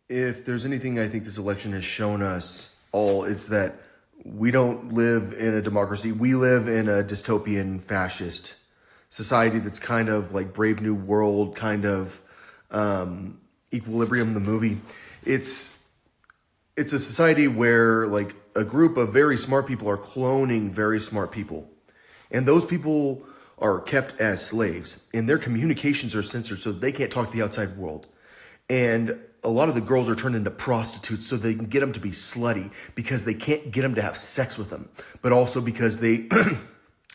If there's anything I think this election has shown us all, it's that we don't live in a democracy. We live in a dystopian fascist society that's kind of like Brave New World, kind of Equilibrium, the movie. It's it's a society where like a group of very smart people are cloning very smart people. And those people are kept as slaves and their communications are censored so they can't talk to the outside world. And a lot of the girls are turned into prostitutes so they can get them to be slutty because they can't get them to have sex with them, but also because they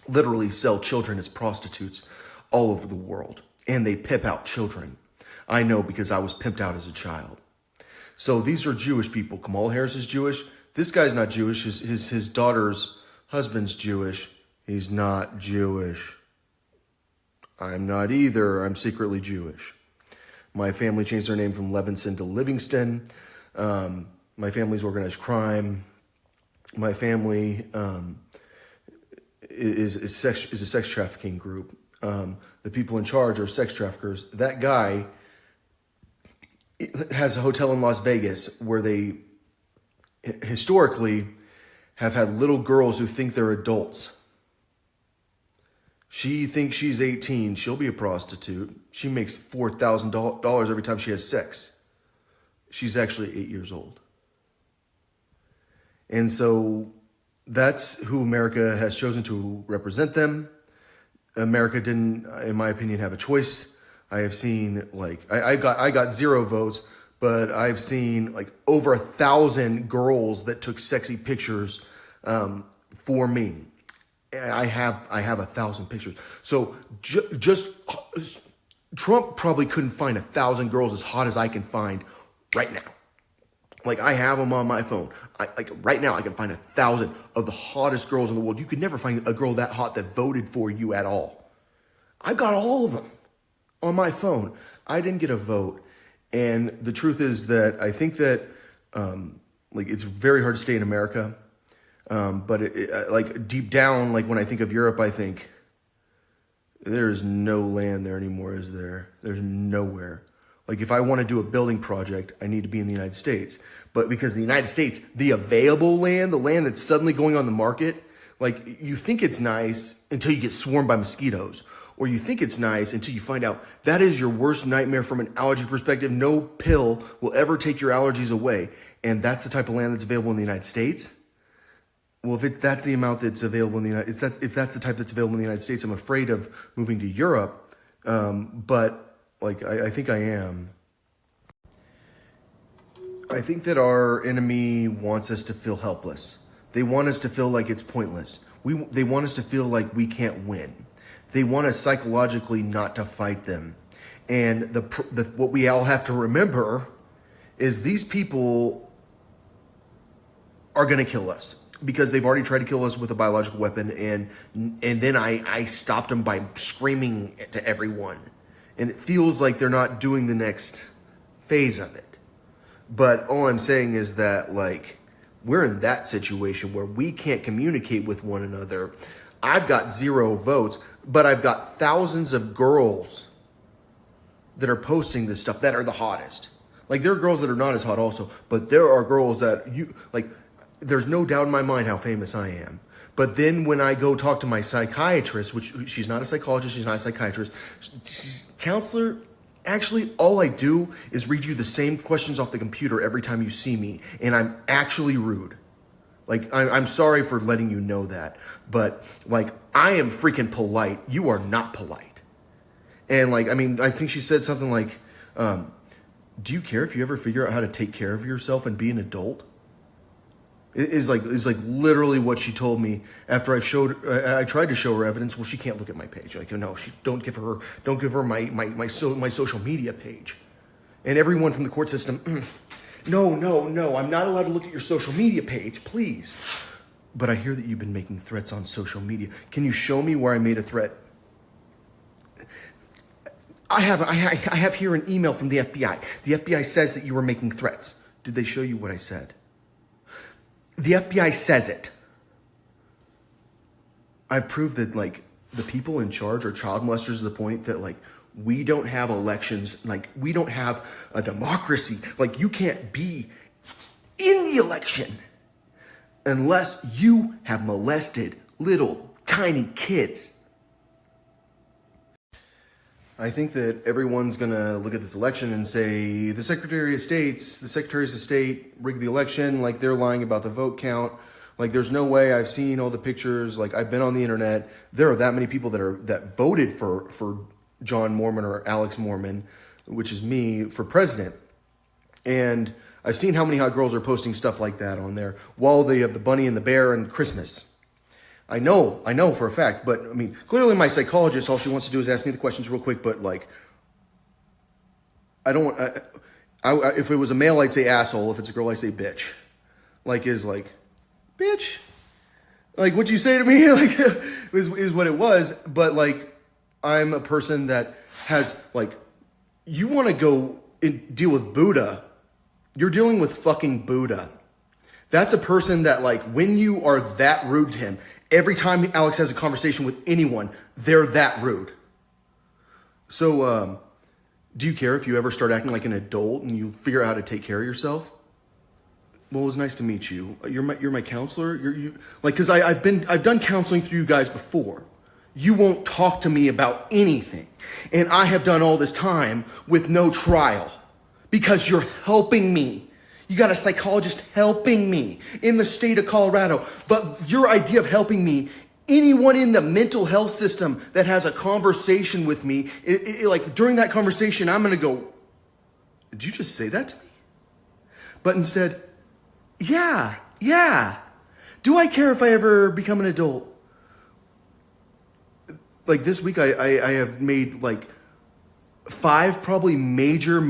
literally sell children as prostitutes all over the world and they pimp out children. I know because I was pimped out as a child. So these are Jewish people. Kamala Harris is Jewish. This guy's not Jewish. His daughter's husband's Jewish. He's not Jewish. I'm not either. I'm secretly Jewish. My family changed their name from Levinson to Livingston. My family's organized crime. My family is a sex trafficking group. The people in charge are sex traffickers. That guy has a hotel in Las Vegas where they historically have had little girls who think they're adults. She thinks she's 18. She'll be a prostitute. She makes $4,000 every time she has sex. She's actually 8 years old. And so that's who America has chosen to represent them. America didn't, in my opinion, have a choice. I have seen I got 0 votes, but I've seen like over 1,000 girls that took sexy pictures for me. And I have 1,000 pictures. So just Trump probably couldn't find 1,000 girls as hot as I can find right now. Like I have them on my phone. Right now I can find 1,000 of the hottest girls in the world. You could never find a girl that hot that voted for you at all. I've got all of them on my phone. I didn't get a vote. And the truth is that I think that it's very hard to stay in America. But like deep down, like when I think of Europe, I think there's no land there anymore, is there? There's nowhere. Like if I want to do a building project, I need to be in the United States. But because the United States, the available land, the land that's suddenly going on the market, like you think it's nice until you get swarmed by mosquitoes. Or you think it's nice until you find out that is your worst nightmare from an allergy perspective. No pill will ever take your allergies away. And that's the type of land that's available in the United States. Well, that's the amount that's available in the United, if that's the type that's available in the United States, I'm afraid of moving to Europe. But like, I think I am. I think that our enemy wants us to feel helpless. They want us to feel like it's pointless. They want us to feel like we can't win. They want us psychologically not to fight them. And what we all have to remember is these people are going to kill us. Because they've already tried to kill us with a biological weapon, and then I stopped them by screaming to everyone. And it feels like they're not doing the next phase of it. But all I'm saying is that, like, we're in that situation where we can't communicate with one another. I've got 0 votes, but I've got thousands of girls that are posting this stuff that are the hottest. Like, there are girls that are not as hot also, but there are girls that there's no doubt in my mind how famous I am. But then when I go talk to my psychiatrist, which she's not a psychologist, she's not a psychiatrist, she's a counselor, actually all I do is read you the same questions off the computer every time you see me. And I'm actually rude. Like, I'm sorry for letting you know that. But like, I am freaking polite. You are not polite. And like, I mean, I think she said something like, do you care if you ever figure out how to take care of yourself and be an adult? Is like literally what she told me after I tried to show her evidence. Well, she can't look at my page. Like, no, don't give her my social media page. And everyone from the court system, no, I'm not allowed to look at your social media page, please. But I hear that you've been making threats on social media. Can you show me where I made a threat? I have here an email from the FBI. The FBI says that you were making threats. Did they show you what I said? The FBI says it. I've proved that like the people in charge are child molesters to the point that like we don't have elections. Like, we don't have a democracy. Like, you can't be in the election unless you have molested little tiny kids. I think that everyone's going to look at this election and say, the Secretaries of State rigged the election, like they're lying about the vote count. Like, there's no way. I've seen all the pictures. Like, I've been on the internet. There are that many people that voted for John Moorman or Alex Moorman, which is me, for president. And I've seen how many hot girls are posting stuff like that on there while they have the bunny and the bear and Christmas. I know for a fact, but I mean, clearly my psychologist, all she wants to do is ask me the questions real quick, but like, I don't, if it was a male, I'd say asshole. If it's a girl, I say bitch. Like, bitch? Like, what you say to me, like, is what it was. But like, I'm a person that has, like, you want to go and deal with Buddha, you're dealing with fucking Buddha. That's a person that, like, when you are that rude to him, every time Alex has a conversation with anyone, they're that rude. So, do you care if you ever start acting like an adult and you figure out how to take care of yourself? Well, it was nice to meet you. You're my counselor. Because I've done counseling through you guys before. You won't talk to me about anything, and I have done all this time with no trial because you're helping me. You got a psychologist helping me in the state of Colorado. But your idea of helping me, anyone in the mental health system that has a conversation with me, like during that conversation, I'm going to go, did you just say that to me? But instead, yeah. Do I care if I ever become an adult? Like this week, I have made like 5 probably major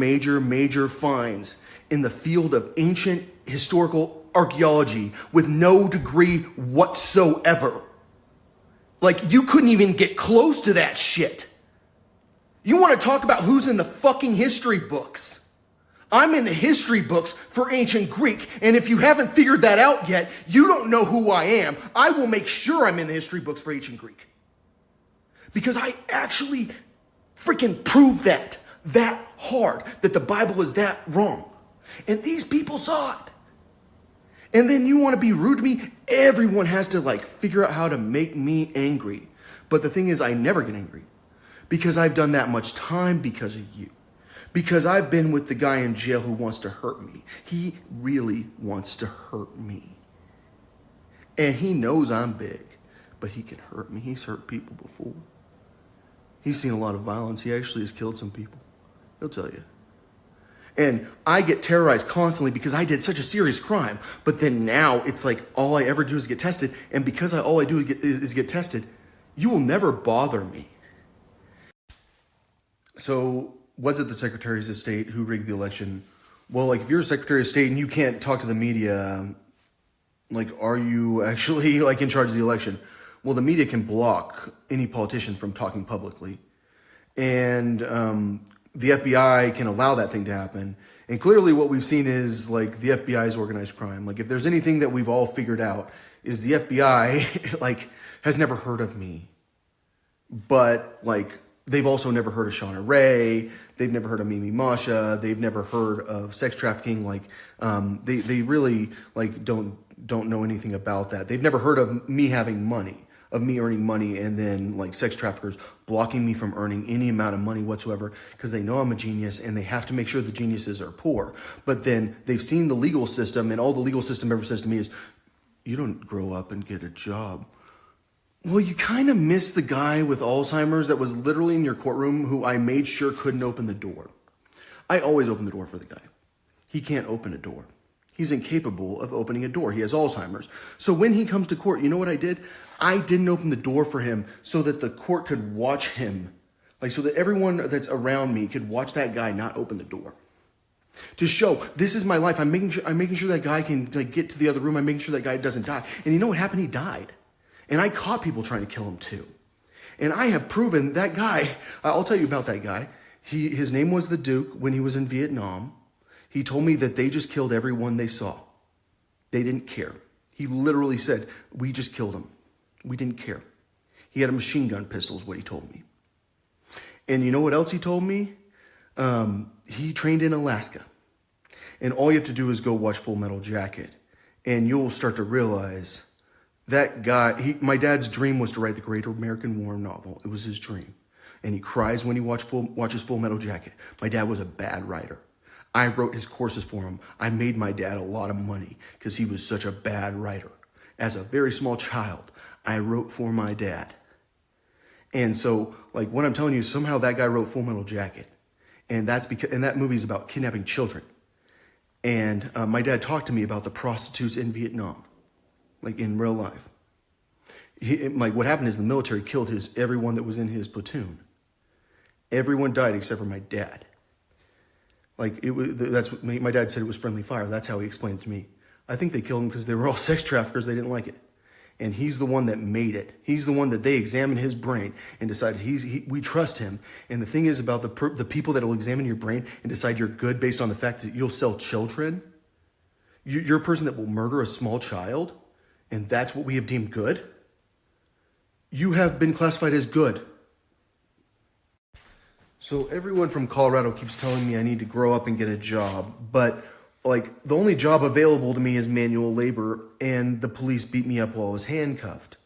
finds in the field of ancient historical archaeology with no degree whatsoever. Like, you couldn't even get close to that shit. You want to talk about who's in the fucking history books? I'm in the history books for ancient Greek, and if you haven't figured that out yet, you don't know who I am. I will make sure I'm in the history books for ancient Greek. Because I actually freaking proved that hard, that the Bible is that wrong. And these people saw it. And then you want to be rude to me? Everyone has to like figure out how to make me angry. But the thing is, I never get angry because I've done that much time because of you. Because I've been with the guy in jail who wants to hurt me. He really wants to hurt me. And he knows I'm big, but he can hurt me. He's hurt people before. He's seen a lot of violence. He actually has killed some people. He'll tell you. And I get terrorized constantly because I did such a serious crime. But then now it's like all I ever do is get tested. And because all I do is get tested, you will never bother me. So was it the Secretaries of State who rigged the election? Well, like if you're a Secretary of State and you can't talk to the media, like are you actually like in charge of the election? Well, the media can block any politician from talking publicly. And the FBI can allow that thing to happen. And clearly what we've seen is like the FBI's organized crime. Like if there's anything that we've all figured out is the FBI like has never heard of me. But like they've also never heard of Shauna Ray. They've never heard of Mimi Masha. They've never heard of sex trafficking. Like they really like don't know anything about that. They've never heard of me having money, of me earning money, and then like sex traffickers blocking me from earning any amount of money whatsoever because they know I'm a genius and they have to make sure the geniuses are poor. But then they've seen the legal system, and all the legal system ever says to me is, you don't grow up and get a job. Well, you kind of miss the guy with Alzheimer's that was literally in your courtroom who I made sure couldn't open the door. I always open the door for the guy. He can't open a door. He's incapable of opening a door. He has Alzheimer's. So when he comes to court, you know what I did? I didn't open the door for him so that the court could watch him. Like so that everyone that's around me could watch that guy not open the door. To show, this is my life. I'm making sure that guy can like get to the other room. I'm making sure that guy doesn't die. And you know what happened? He died. And I caught people trying to kill him too. And I have proven that guy, I'll tell you about that guy. His name was the Duke when he was in Vietnam. He told me that they just killed everyone they saw. They didn't care. He literally said, we just killed him. We didn't care. He had a machine gun pistol is what he told me. And you know what else he told me? He trained in Alaska. And all you have to do is go watch Full Metal Jacket. And you'll start to realize that guy, my dad's dream was to write the Great American War novel. It was his dream. And he cries when he watches Full Metal Jacket. My dad was a bad writer. I wrote his courses for him. I made my dad a lot of money because he was such a bad writer. As a very small child, I wrote for my dad. And so, like, what I'm telling you, somehow that guy wrote Full Metal Jacket. And that's because, and that movie is about kidnapping children. And my dad talked to me about the prostitutes in Vietnam, like in real life. Like what happened is the military killed everyone that was in his platoon. Everyone died except for my dad. Like that's what my dad said, it was friendly fire. That's how he explained it to me. I think they killed him because they were all sex traffickers. They didn't like it. And he's the one that made it. He's the one that they examined his brain and decided we trust him. And the thing is about the people that will examine your brain and decide you're good based on the fact that you'll sell children. You're a person that will murder a small child, and that's what we have deemed good. You have been classified as good. So everyone from Colorado keeps telling me I need to grow up and get a job, but like the only job available to me is manual labor, and the police beat me up while I was handcuffed.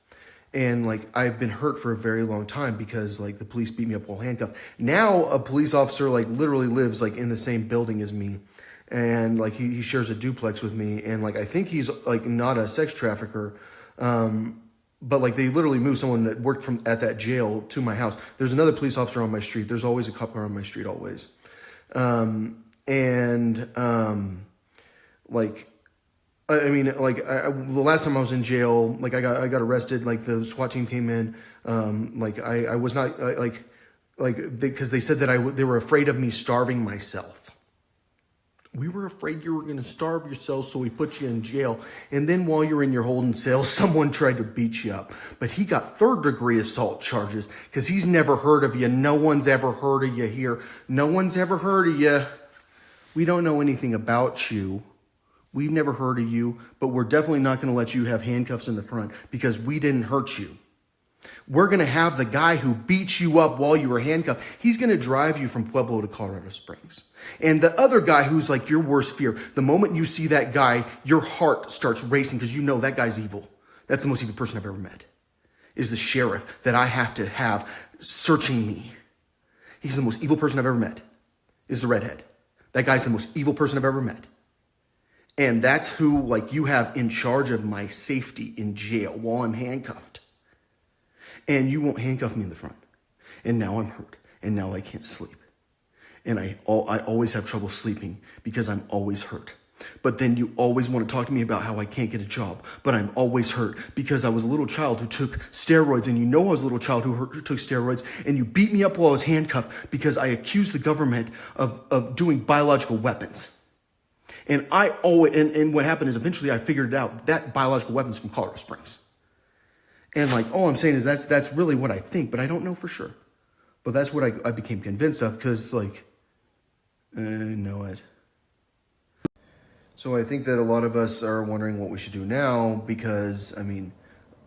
And like I've been hurt for a very long time because like the police beat me up while handcuffed. Now a police officer like literally lives like in the same building as me, and like he shares a duplex with me, and like I think he's like not a sex trafficker, but like they literally moved someone that worked at that jail to my house. There's another police officer on my street. There's always a cop car on my street, always. Like, I mean, like the last time I was in jail, like I got arrested, like the SWAT team came in, like I was not because they said that they were afraid of me starving myself. We were afraid you were going to starve yourself, so we put you in jail. And then while you're in your holding cell, someone tried to beat you up. But he got third-degree assault charges because he's never heard of you. No one's ever heard of you here. No one's ever heard of you. We don't know anything about you. We've never heard of you, but we're definitely not going to let you have handcuffs in the front because we didn't hurt you. We're going to have the guy who beat you up while you were handcuffed. He's going to drive you from Pueblo to Colorado Springs. And the other guy who's like your worst fear, the moment you see that guy, your heart starts racing because you know that guy's evil. That's the most evil person I've ever met, is the sheriff that I have to have searching me. He's the most evil person I've ever met, is the redhead. That guy's the most evil person I've ever met. And that's who like you have in charge of my safety in jail while I'm handcuffed. And you won't handcuff me in the front. And now I'm hurt. And now I can't sleep. And I always have trouble sleeping because I'm always hurt. But then you always want to talk to me about how I can't get a job. But I'm always hurt because I was a little child who took steroids. And you know I was a little child who took steroids. And you beat me up while I was handcuffed because I accused the government of doing biological weapons. And and what happened is eventually I figured it out. That biological weapons from Colorado Springs. And like, all I'm saying is that's really what I think, but I don't know for sure. But that's what I became convinced of because like, I know it. So I think that a lot of us are wondering what we should do now because, I mean,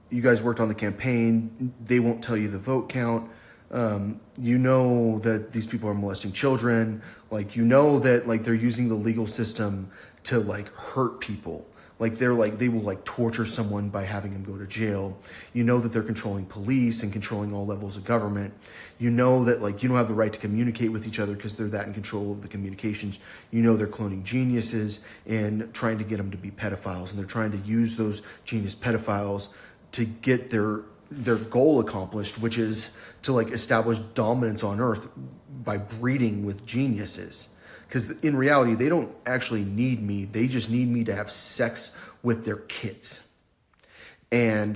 you guys worked on the campaign. They won't tell you the vote count. You know that these people are molesting children. Like, you know that like they're using the legal system to like hurt people. Like they will like torture someone by having them go to jail. You know that they're controlling police and controlling all levels of government. You know that like you don't have the right to communicate with each other because they're that in control of the communications. You know they're cloning geniuses and trying to get them to be pedophiles, and they're trying to use those genius pedophiles to get their goal accomplished, which is to like establish dominance on Earth by breeding with geniuses. Because in reality, they don't actually need me. They just need me to have sex with their kids. And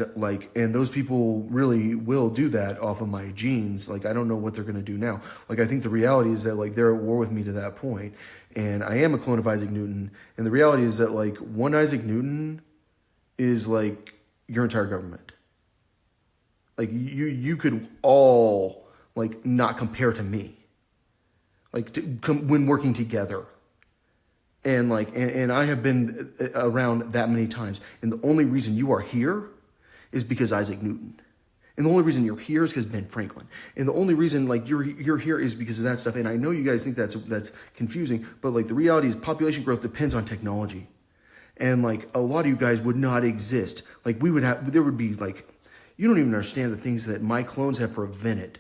those people really will do that off of my genes. Like, I don't know what they're going to do now. Like, I think the reality is that like they're at war with me to that point. And I am a clone of Isaac Newton. And the reality is that like one Isaac Newton is like your entire government. Like you could all like not compare to me. Like when working together. And like, and I have been around that many times. And the only reason you are here is because Isaac Newton. And the only reason you're here is because Ben Franklin. And the only reason like you're here is because of that stuff. And I know you guys think that's confusing, but like the reality is population growth depends on technology. And like a lot of you guys would not exist. Like there would be like, you don't even understand the things that my clones have prevented.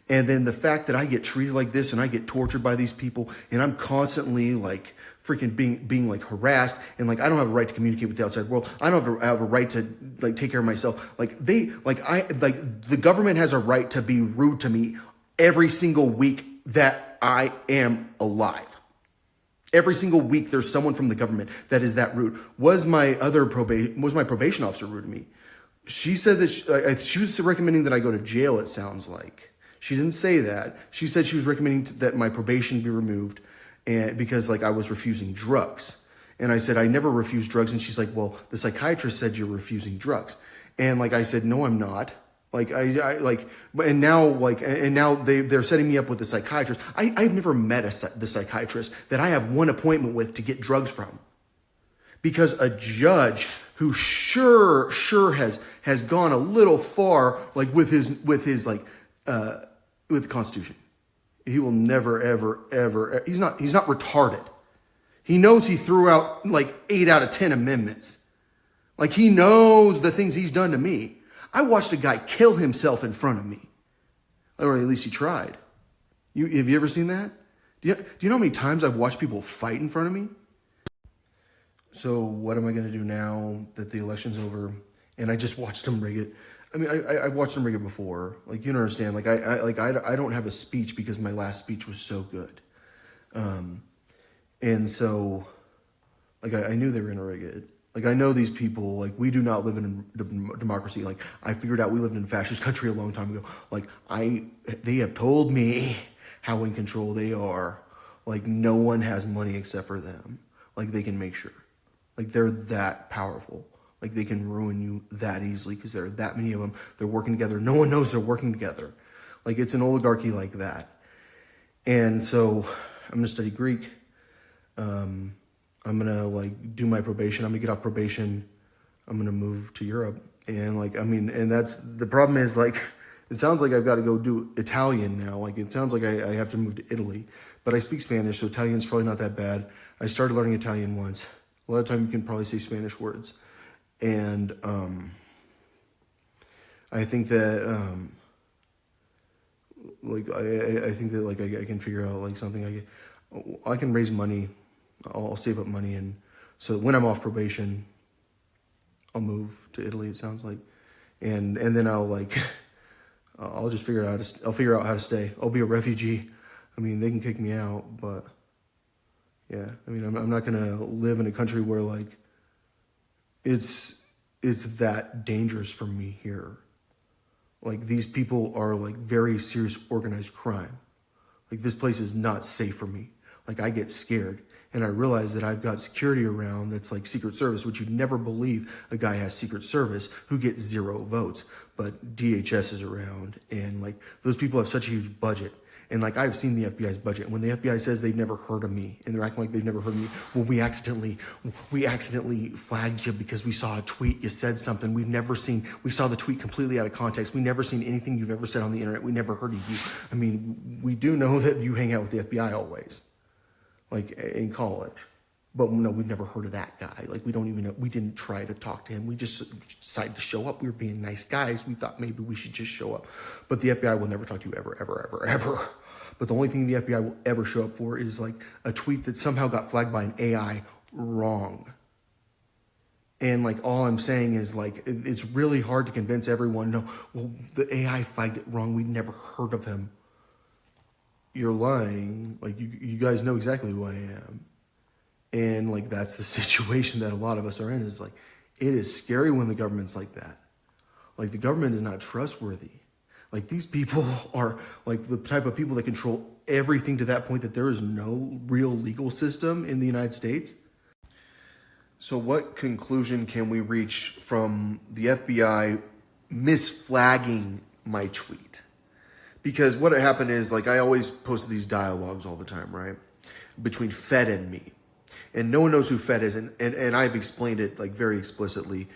And then the fact that I get treated like this and I get tortured by these people and I'm constantly like freaking being like harassed and like I don't have a right to communicate with the outside world. I don't have a right to like take care of myself. The government has a right to be rude to me every single week that I am alive. Every single week there's someone from the government that is that rude. Was my probation officer rude to me? She said that she was recommending that I go to jail, it sounds like. She didn't say that. She said she was recommending that my probation be removed and because like I was refusing drugs. And I said, I never refuse drugs. And she's like, well, the psychiatrist said you're refusing drugs. And like, I said, no, I'm not. Like, and now they're setting me up with the psychiatrist. I've never met the psychiatrist that I have one appointment with to get drugs from. Because a judge who sure has gone a little far, like with the Constitution. He will never, ever, he's not retarded. He knows he threw out like 8 out of 10 amendments. Like he knows the things he's done to me. I watched a guy kill himself in front of me. Or at least he tried. Have you ever seen that? Do you know how many times I've watched people fight in front of me? So what am I going to do now that the election's over? And I just watched him rig it. I mean, I've watched him rig it before. Like, you don't understand. Like, I don't have a speech because my last speech was so good. And so, like, I knew they were going to rig it. Like, I know these people, like, we do not live in a democracy. Like, I figured out we lived in a fascist country a long time ago. Like, they have told me how in control they are. Like, no one has money except for them. Like, they can make sure. Like, they're that powerful. Like, they can ruin you that easily because there are that many of them. They're working together. No one knows they're working together. Like, it's an oligarchy like that. And so I'm going to study Greek. I'm going to, like, do my probation. I'm going to get off probation. I'm going to move to Europe. And, like, I mean, and that's, the problem is, like, it sounds like I've got to go do Italian now. Like, it sounds like I have to move to Italy. But I speak Spanish, so Italian's probably not that bad. I started learning Italian once. A lot of time you can probably say Spanish words. And I think that, I think that, like, I can figure out, like, something. I can raise money. I'll save up money. And so when I'm off probation, I'll move to Italy, it sounds like. And then I'll, like, I'll just figure out how to stay. I'll be a refugee. I mean, they can kick me out, but yeah, I mean, I'm not going to live in a country where, like, it's that dangerous for me here. Like, these people are, like, very serious organized crime. Like, this place is not safe for me. Like, I get scared. And I realize that I've got security around that's like Secret Service, which you'd never believe a guy has Secret Service who gets 0 votes. But DHS is around, and like those people have such a huge budget. And like I've seen the FBI's budget. When the FBI says they've never heard of me, and they're acting like they've never heard of me, well, we accidentally flagged you because we saw a tweet. You said something we saw the tweet completely out of context. We never seen anything you've ever said on the internet. We never heard of you. I mean, we do know that you hang out with the FBI always. Like in college. But no, we've never heard of that guy. Like we don't even know, we didn't try to talk to him. We just decided to show up. We were being nice guys. We thought maybe we should just show up. But the FBI will never talk to you ever, ever, ever, ever. But the only thing the FBI will ever show up for is like a tweet that somehow got flagged by an AI wrong. And like all I'm saying is like, it's really hard to convince everyone, no, well, the AI flagged it wrong. We'd never heard of him. You're lying. Like you guys know exactly who I am. And like, that's the situation that a lot of us are in, is like, it is scary when the government's like that. Like the government is not trustworthy. Like these people are like the type of people that control everything to that point that there is no real legal system in the United States. So what conclusion can we reach from the FBI misflagging my tweet? Because what happened is, like, I always post these dialogues all the time, right? Between Fed and me. And no one knows who Fed is. And I've explained it, like, very explicitly.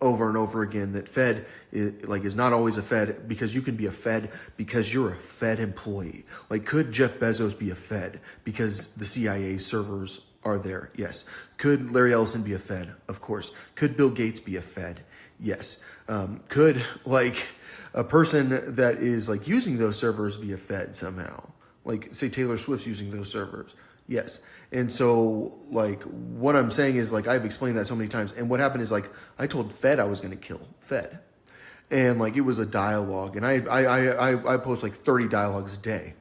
over and over again that Fed is not always a Fed, because you can be a Fed because you're a Fed employee. Like, could Jeff Bezos be a Fed because the CIA servers are there? Yes. Could Larry Ellison be a Fed? Of course. Could Bill Gates be a Fed? Yes. Could a person that is using those servers be a Fed somehow? Like, say Taylor Swift's using those servers. Yes. And so what I'm saying is I've explained that so many times. And what happened is I told Fed I was going to kill Fed. And it was a dialogue. And I post 30 dialogues a day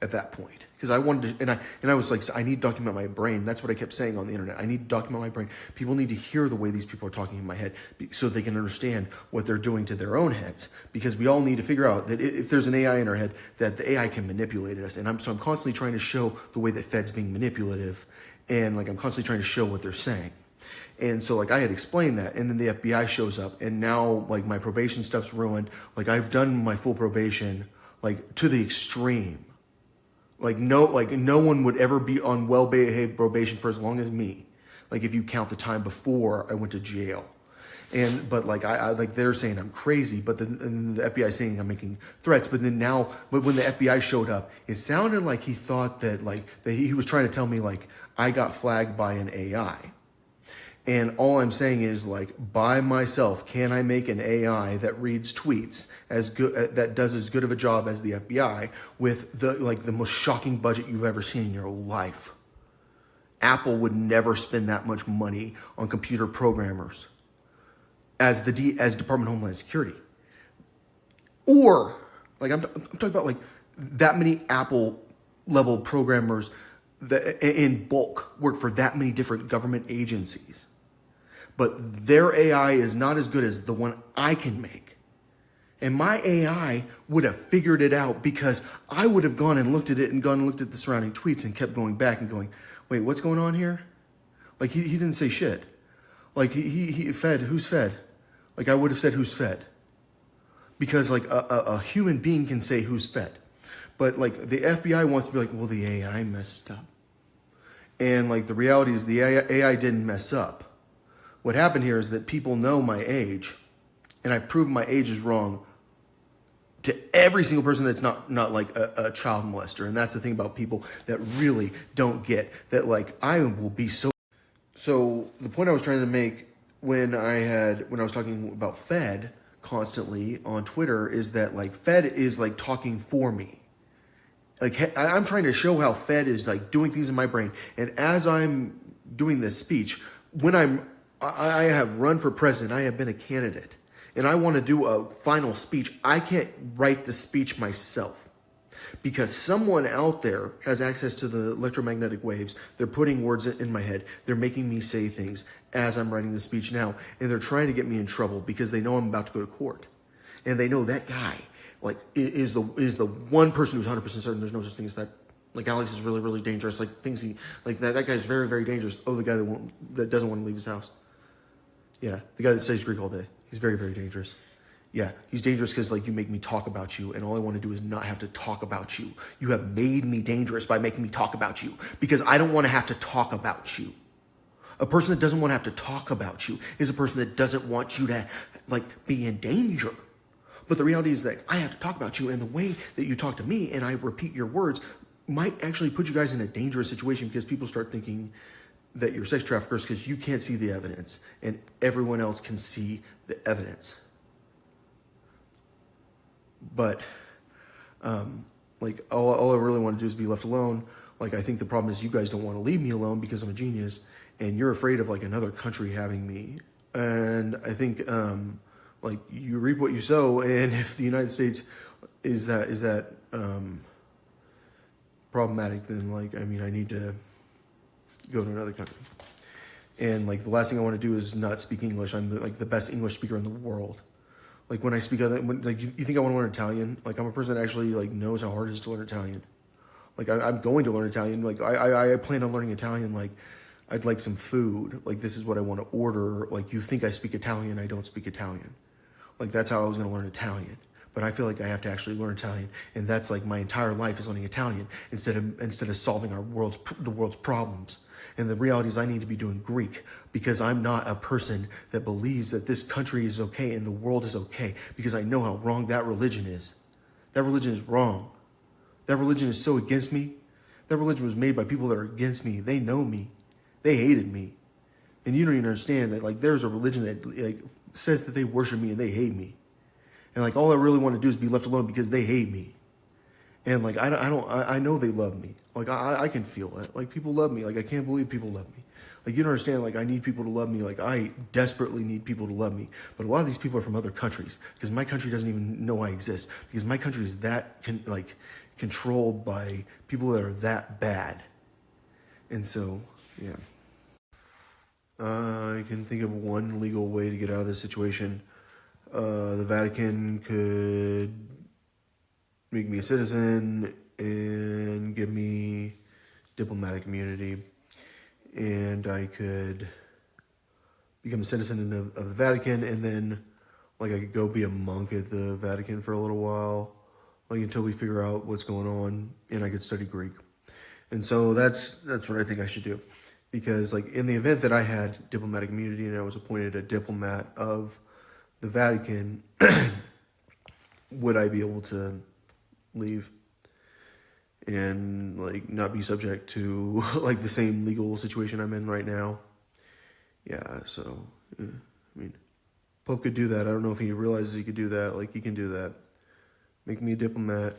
at that point. Because I wanted to, and I was I need to document my brain. That's what I kept saying on the internet. I need to document my brain. People need to hear the way these people are talking in my head so they can understand what they're doing to their own heads. Because we all need to figure out that if there's an AI in our head, that the AI can manipulate us. And I'm constantly trying to show the way that Fed's being manipulative. And I'm constantly trying to show what they're saying. And so I had explained that, and then the FBI shows up, and now my probation stuff's ruined. I've done my full probation to the extreme. No one would ever be on well-behaved probation for as long as me. If you count the time before I went to jail. But they're saying I'm crazy, but the FBI is saying I'm making threats. But when the FBI showed up, it sounded like he thought that he was trying to tell me I got flagged by an AI. And all I'm saying is by myself, can I make an AI that reads tweets as good, that does as good of a job as the FBI with the most shocking budget you've ever seen in your life? Apple would never spend that much money on computer programmers as Department of Homeland Security. Or I'm talking about that many Apple level programmers that in bulk work for that many different government agencies. But their AI is not as good as the one I can make. And my AI would have figured it out because I would have gone and looked at it and gone and looked at the surrounding tweets and kept going back and going, wait, what's going on here? He didn't say shit. He Fed, who's Fed? I would have said who's Fed. Because a human being can say who's Fed. But the FBI wants to be well, the AI messed up. And the reality is the AI didn't mess up. What happened here is that people know my age, and I proved my age is wrong to every single person that's not a child molester. And that's the thing about people that really don't get that I will be so. So the point I was trying to make when I was talking about Fed constantly on Twitter is that Fed is talking for me. I'm trying to show how Fed is doing things in my brain. And as I'm doing this speech, when I have run for president, I have been a candidate, and I want to do a final speech, I can't write the speech myself because someone out there has access to the electromagnetic waves. They're putting words in my head. They're making me say things as I'm writing the speech now, and they're trying to get me in trouble because they know I'm about to go to court. And they know that guy is the one person who's 100% certain there's no such thing as that. Alex is really, really dangerous. That guy's very, very dangerous. Oh, the guy that doesn't want to leave his house. Yeah, the guy that studies Greek all day. He's very, very dangerous. Yeah, he's dangerous because you make me talk about you, and all I want to do is not have to talk about you. You have made me dangerous by making me talk about you because I don't want to have to talk about you. A person that doesn't want to have to talk about you is a person that doesn't want you to be in danger. But the reality is that I have to talk about you, and the way that you talk to me and I repeat your words might actually put you guys in a dangerous situation because people start thinking that you're sex traffickers because you can't see the evidence and everyone else can see the evidence. But all I really want to do is be left alone. I think the problem is you guys don't want to leave me alone because I'm a genius and you're afraid of another country having me. And I think you reap what you sow, and if the United States is that problematic, then I need to go to another country. And the last thing I want to do is not speak English. I'm the best English speaker in the world. When I speak other, you think I want to learn Italian? I'm a person that actually knows how hard it is to learn Italian. I'm going to learn Italian. I plan on learning Italian. I'd like some food. This is what I want to order. You think I speak Italian? I don't speak Italian. That's how I was going to learn Italian. but I feel like I have to actually learn Italian, and that's like my entire life is learning Italian instead of solving the world's problems. And the reality is I need to be doing Greek because I'm not a person that believes that this country is okay and the world is okay, because I know how wrong that religion is. That religion is wrong. That religion is so against me. That religion was made by people that are against me. They know me. They hated me. And you don't even understand that, like, there's a religion that, like, says that they worship me and they hate me. And, like, all I really want to do is be left alone because they hate me. And, like, I know they love me. Like, I can feel it. Like, people love me. Like, I can't believe people love me. Like, you don't understand, like, I need people to love me. Like, I desperately need people to love me. But a lot of these people are from other countries because my country doesn't even know I exist, because my country is that, controlled by people that are that bad. And so, yeah. I can think of one legal way to get out of this situation. The Vatican could make me a citizen and give me diplomatic immunity, and I could become a citizen of the Vatican, and then, like, I could go be a monk at the Vatican for a little while, like, until we figure out what's going on, and I could study Greek. And so that's what I think I should do. Because, like, in the event that I had diplomatic immunity and I was appointed a diplomat of the Vatican, would I be able to leave and, like, not be subject to, like, the same legal situation I'm in right now? Yeah, so, I mean, Pope could do that. I don't know if he realizes he could do that. Like, he can do that. Make me a diplomat.